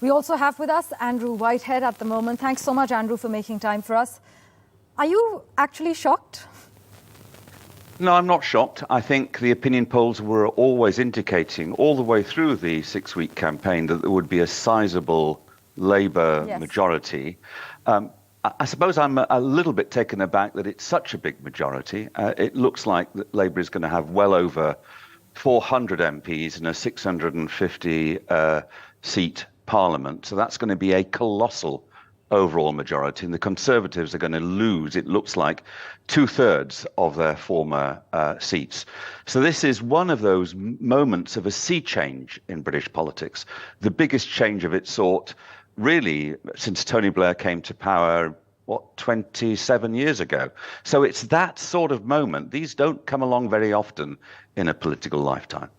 We also have with us Andrew Whitehead at the moment. Thanks so much, Andrew, for making time for us. Are you actually shocked? No, I'm not shocked. I think the opinion polls were always indicating all the way through the 6-week campaign that there would be a sizable Labour majority. I suppose I'm a little bit taken aback that it's such a big majority. It looks like that Labour is going to have well over 400 MPs in a 650 seat parliament. So that's going to be a colossal overall majority, and the Conservatives are going to lose, it looks like, 2/3 of their former seats. So this is one of those moments of a sea change in British politics, the biggest change of its sort, really, since Tony Blair came to power, 27 years ago. So it's that sort of moment. These don't come along very often in a political lifetime.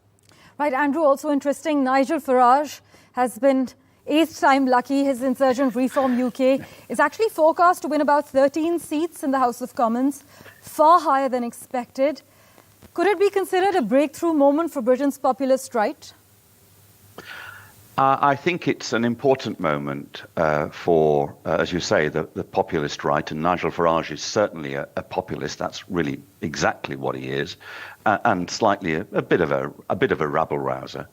Right, Andrew, also interesting, Nigel Farage has been 8th time lucky. His Insurgent Reform UK is actually forecast to win about 13 seats in the House of Commons, far higher than expected. Could it be considered a breakthrough moment for Britain's populist right? I think it's an important moment for, as you say, the populist right, and Nigel Farage is certainly a populist. That's really exactly what he is, and slightly a bit of a rabble-rouser.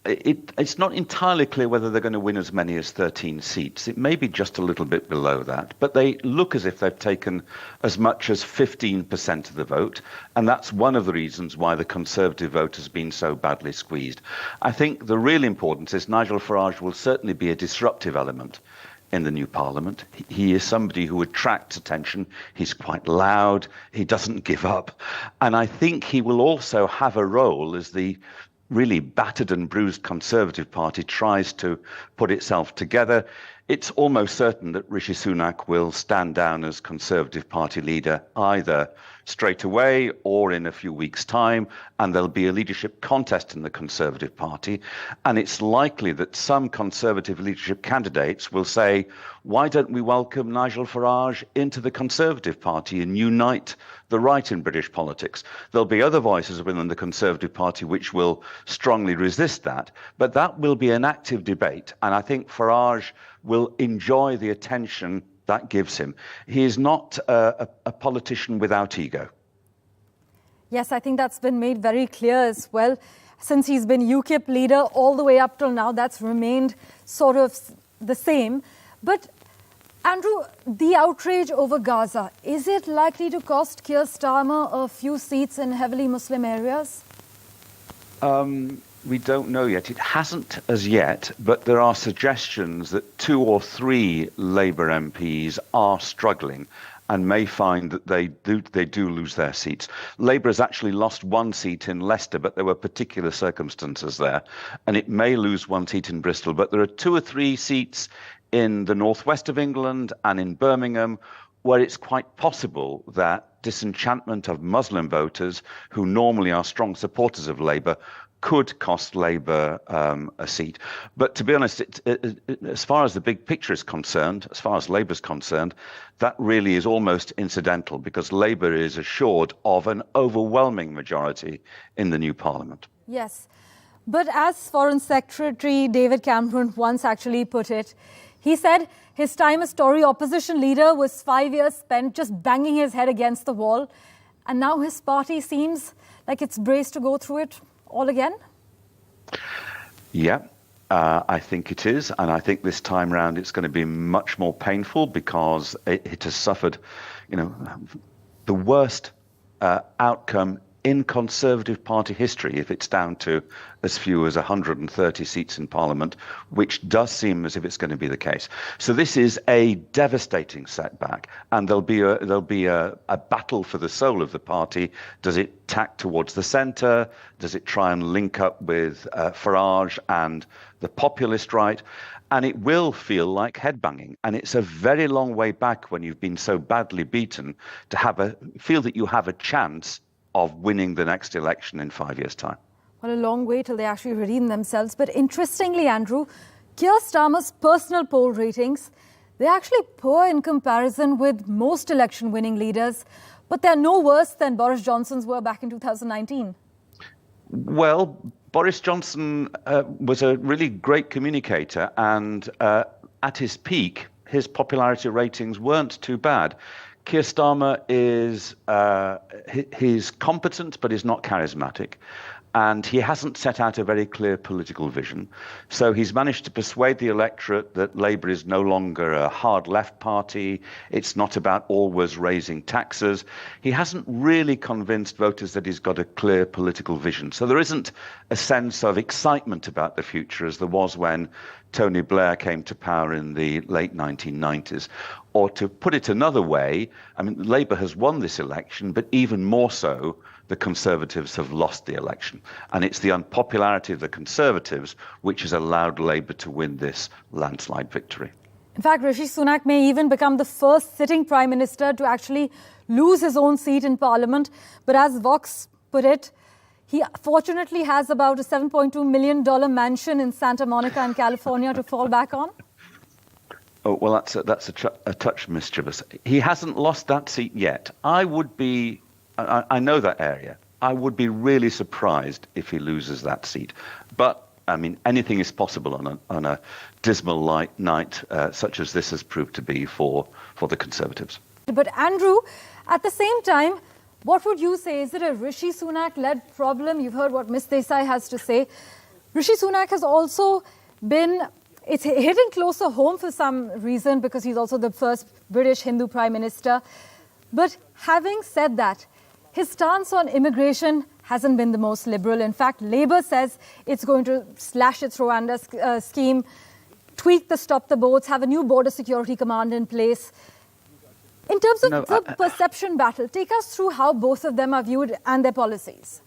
It's not entirely clear whether they're going to win as many as 13 seats. It may be just a little bit below that, but they look as if they've taken as much as 15% of the vote, and that's one of the reasons why the Conservative vote has been so badly squeezed. I think the real importance is Nigel Farage will certainly be a disruptive element in the new parliament. He is somebody who attracts attention. He's quite loud. He doesn't give up. And I think he will also have a role as the really battered and bruised Conservative Party tries to put itself together. It's almost certain that Rishi Sunak will stand down as Conservative Party leader either straight away or in a few weeks' time, and there'll be a leadership contest in the Conservative Party. And it's likely that some Conservative leadership candidates will say, why don't we welcome Nigel Farage into the Conservative Party and unite the right in British politics? There'll be other voices within the Conservative Party which will strongly resist that, but that will be an active debate, and I think Farage will enjoy the attention that gives him. He is not a politician without ego. Yes, I think that's been made very clear as well. Since he's been UKIP leader all the way up till now, that's remained sort of the same. But Andrew, the outrage over Gaza, is it likely to cost Keir Starmer a few seats in heavily Muslim areas? We don't know yet. It hasn't as yet, but there are suggestions that 2 or 3 Labour MPs are struggling and may find that they do lose their seats. Labour has actually lost 1 seat in Leicester, but there were particular circumstances there, and it may lose 1 seat in Bristol. But there are 2 or 3 seats in the northwest of England and in Birmingham where it's quite possible that disenchantment of Muslim voters, who normally are strong supporters of Labour, could cost Labour a seat. But to be honest, as far as the big picture is concerned, as far as Labour's concerned, that really is almost incidental, because Labour is assured of an overwhelming majority in the new parliament. Yes, but as Foreign Secretary David Cameron once actually put it, he said his time as Tory opposition leader was 5 years spent just banging his head against the wall, and now his party seems like it's braced to go through it all again? Yeah, I think it is. And I think this time round it's going to be much more painful, because it has suffered, the worst outcome in Conservative Party history, if it's down to as few as 130 seats in Parliament, which does seem as if it's going to be the case. So this is a devastating setback, and there'll be a battle for the soul of the party. Does it tack towards the centre? Does it try and link up with Farage and the populist right? And it will feel like headbanging. And it's a very long way back, when you've been so badly beaten, to feel that you have a chance of winning the next election in 5 years' time. Well, a long way till they actually redeem themselves. But interestingly, Andrew, Keir Starmer's personal poll ratings, they're actually poor in comparison with most election-winning leaders, but they're no worse than Boris Johnson's were back in 2019. Well, Boris Johnson was a really great communicator, and at his peak, his popularity ratings weren't too bad. Keir Starmer is he's competent, but he's not charismatic. And he hasn't set out a very clear political vision. So he's managed to persuade the electorate that Labour is no longer a hard left party. It's not about always raising taxes. He hasn't really convinced voters that he's got a clear political vision. So there isn't a sense of excitement about the future as there was when Tony Blair came to power in the late 1990s. Or to put it another way, I mean, Labour has won this election, but even more so, the Conservatives have lost the election. And it's the unpopularity of the Conservatives which has allowed Labour to win this landslide victory. In fact, Rishi Sunak may even become the first sitting Prime Minister to actually lose his own seat in Parliament. But as Vox put it, he fortunately has about a $7.2 million mansion in Santa Monica in California to fall back on. Oh, well, that's a touch mischievous. He hasn't lost that seat yet. I know that area. I would be really surprised if he loses that seat. But, I mean, anything is possible on a dismal night such as this has proved to be for the Conservatives. But, Andrew, at the same time, what would you say? Is it a Rishi Sunak-led problem? You've heard what Ms. Desai has to say. Rishi Sunak has also been... It's hitting closer home for some reason because he's also the first British Hindu Prime Minister. But having said that, his stance on immigration hasn't been the most liberal. In fact, Labour says it's going to slash its Rwanda scheme, tweak the Stop the Boats, have a new border security command in place. In terms of the perception battle, take us through how both of them are viewed and their policies.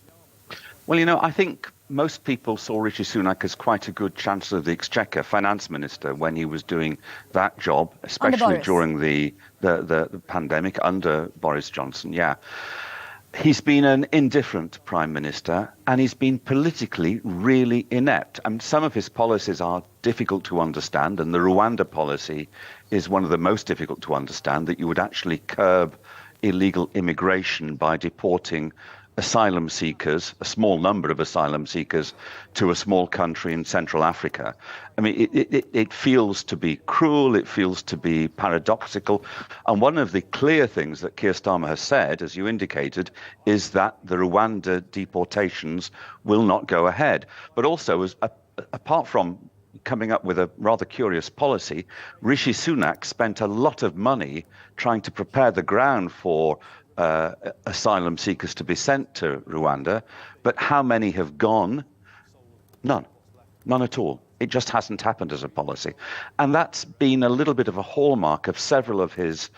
Well, I think most people saw Rishi Sunak as quite a good Chancellor of the Exchequer, Finance Minister, when he was doing that job, especially during the pandemic under Boris Johnson. Yeah. He's been an indifferent Prime Minister, and he's been politically really inept. And some of his policies are difficult to understand, and the Rwanda policy is one of the most difficult to understand, that you would actually curb illegal immigration by deporting asylum seekers, a small number of asylum seekers, to a small country in Central Africa. I mean, it feels to be cruel, it feels to be paradoxical. And one of the clear things that Keir Starmer has said, as you indicated, is that the Rwanda deportations will not go ahead. But also, apart from coming up with a rather curious policy, Rishi Sunak spent a lot of money trying to prepare the ground for asylum seekers to be sent to Rwanda, but how many have gone? None at all. It just hasn't happened as a policy. And that's been a little bit of a hallmark of several of his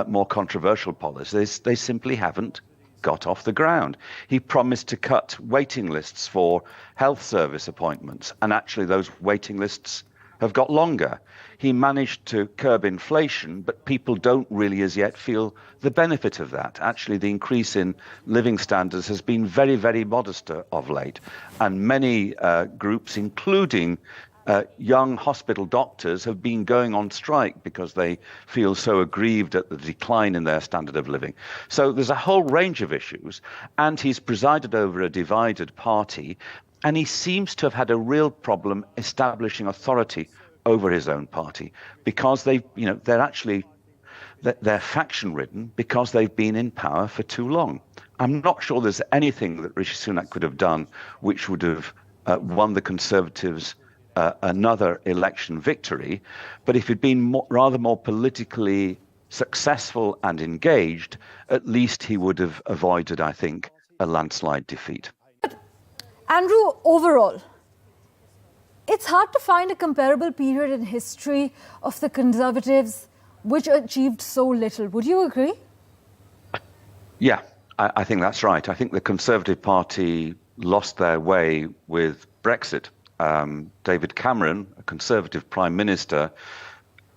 more controversial policies. They simply haven't got off the ground. He promised to cut waiting lists for health service appointments, and actually those waiting lists have got longer. He managed to curb inflation, but people don't really as yet feel the benefit of that. Actually, the increase in living standards has been very, very modest of late. And many groups, including young hospital doctors, have been going on strike because they feel so aggrieved at the decline in their standard of living. So there's a whole range of issues, and he's presided over a divided party, and he seems to have had a real problem establishing authority over his own party because they're faction-ridden because they've been in power for too long. I'm not sure there's anything that Rishi Sunak could have done which would have won the Conservatives another election victory. But if he'd been rather more politically successful and engaged, at least he would have avoided, I think, a landslide defeat. Andrew, overall, it's hard to find a comparable period in history of the Conservatives which achieved so little. Would you agree? Yeah, I think that's right. I think the Conservative Party lost their way with Brexit. David Cameron, a Conservative Prime Minister,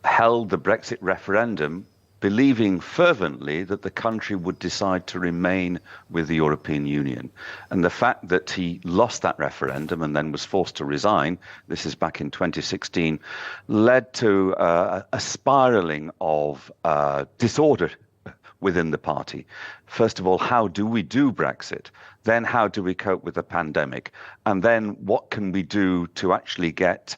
held the Brexit referendum believing fervently that the country would decide to remain with the European Union. And the fact that he lost that referendum and then was forced to resign, this is back in 2016, led to a spiraling of disorder within the party. First of all, how do we do Brexit? Then how do we cope with the pandemic? And then what can we do to actually get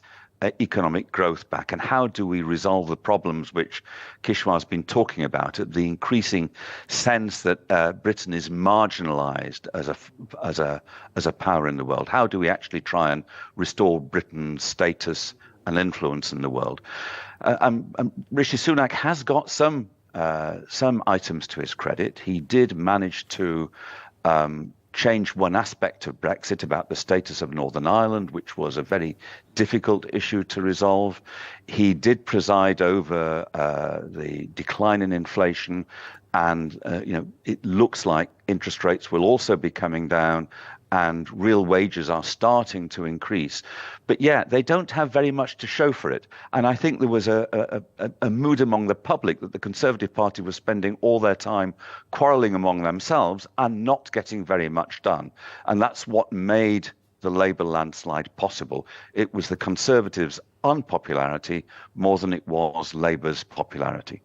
economic growth back, and how do we resolve the problems which Kishwar's been talking about, the increasing sense that Britain is marginalised as a power in the world? How do we actually try and restore Britain's status and influence in the world? Rishi Sunak has got some items to his credit. He did manage to change one aspect of Brexit about the status of Northern Ireland, which was a very difficult issue to resolve. He did preside over the decline in inflation, and it looks like interest rates will also be coming down, and real wages are starting to increase. But yeah, they don't have very much to show for it. And I think there was a mood among the public that the Conservative Party was spending all their time quarrelling among themselves and not getting very much done. And that's what made the Labour landslide possible. It was the Conservatives' unpopularity more than it was Labour's popularity.